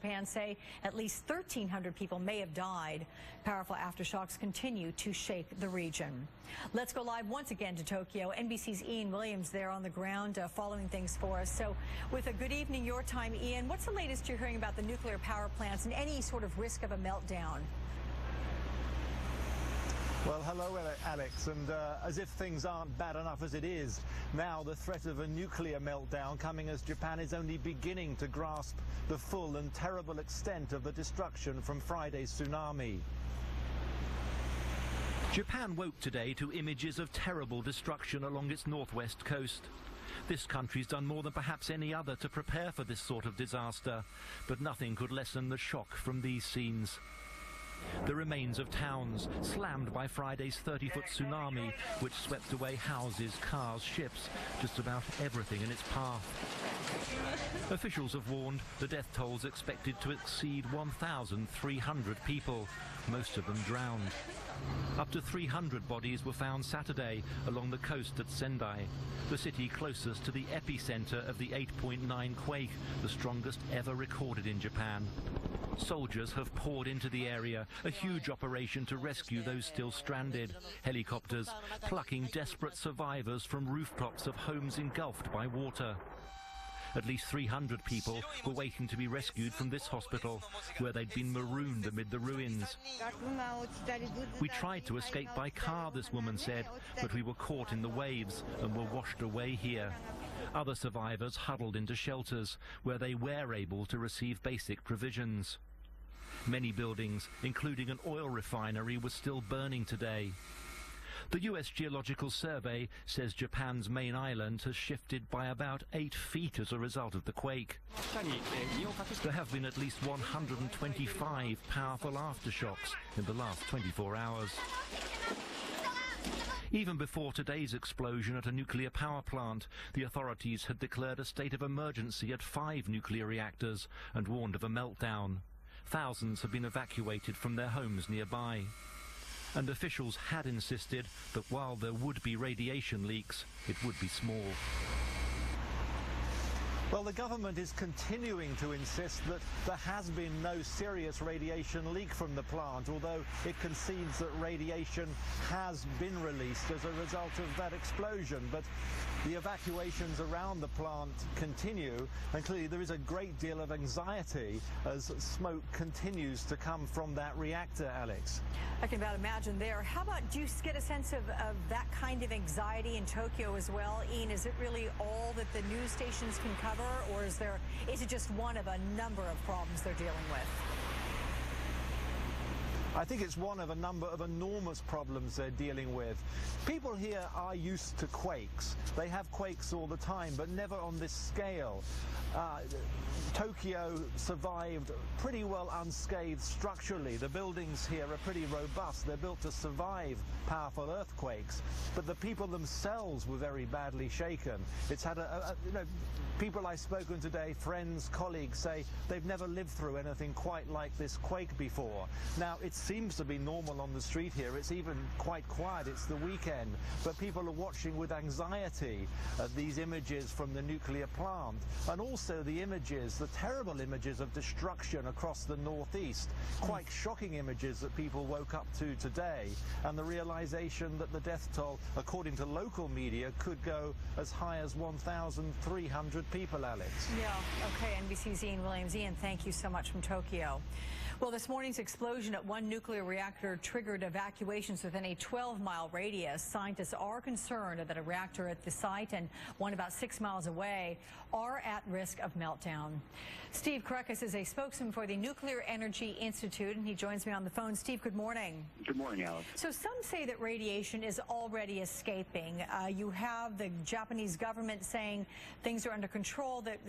Japan say at least 1,300 people may have died. Powerful aftershocks continue to shake the region. Let's go live once again to Tokyo. NBC's Ian Williams there on the ground following things for us. So with a good evening your time, Ian, what's the latest you're hearing about the nuclear power plants and any sort of risk of a meltdown? Well, hello, Alex. And as if things aren't bad enough as it is, now the threat of a nuclear meltdown coming as Japan is only beginning to grasp the full and terrible extent of the destruction from Friday's tsunami. Japan woke today to images of terrible destruction along its northwest coast. This country's done more than perhaps any other to prepare for this sort of disaster, but nothing could lessen the shock from these scenes. The remains of towns slammed by Friday's 30-foot tsunami, which swept away houses, cars, ships, just about everything in its path. Officials have warned the death toll's expected to exceed 1,300 people, most of them drowned. Up to 300 bodies were found Saturday along the coast at Sendai, the city closest to the epicenter of the 8.9 quake, the strongest ever recorded in Japan. Soldiers have poured into the area, a huge operation to rescue those still stranded. Helicopters plucking desperate survivors from rooftops of homes engulfed by water. At least 300 people were waiting to be rescued from this hospital, where they'd been marooned amid the ruins. We tried to escape by car, this woman said, but we were caught in the waves and were washed away here. Other survivors huddled into shelters, where they were able to receive basic provisions. Many buildings, including an oil refinery, were still burning today. The U.S. Geological Survey says Japan's main island has shifted by about 8 feet as a result of the quake. There have been at least 125 powerful aftershocks in the last 24 hours. Even before today's explosion at a nuclear power plant, the authorities had declared a state of emergency at 5 nuclear reactors and warned of a meltdown. Thousands have been evacuated from their homes nearby. And officials had insisted that while there would be radiation leaks, it would be small. Well, the government is continuing to insist that there has been no serious radiation leak from the plant, although it concedes that radiation has been released as a result of that explosion. But the evacuations around the plant continue, and clearly there is a great deal of anxiety as smoke continues to come from that reactor, Alex. I can about imagine there. How about, do you get a sense of that kind of anxiety in Tokyo as well? Ian, is it really all that the news stations can cover, or is it just one of a number of problems they're dealing with? I think it's one of a number of enormous problems they're dealing with. People here are used to quakes. They have quakes all the time, but never on this scale. Tokyo survived pretty well unscathed structurally. The buildings here are pretty robust. They're built to survive powerful earthquakes, but the people themselves were very badly shaken. It's had people I've spoken today, friends, colleagues, say they've never lived through anything quite like this quake before. Now, it seems to be normal on the street here. It's even quite quiet. It's the weekend, but people are watching with anxiety these images from the nuclear plant, and also the images, the terrible images of destruction across the northeast. Quite shocking images that people woke up to today, and the realization that the death toll, according to local media, could go as high as 1,300 people, Alex. Yeah, okay, NBC's Ian Williams. Ian, thank you so much from Tokyo. Well, this morning's explosion at one nuclear reactor triggered evacuations within a 12-mile radius. Scientists are concerned that a reactor at the site and one about 6 miles away are at risk of meltdown. Steve Karekis is a spokesman for the Nuclear Energy Institute, and he joins me on the phone. Steve, good morning. Good morning, Alex. So some say that radiation is already escaping. You have the Japanese government saying things are under control, that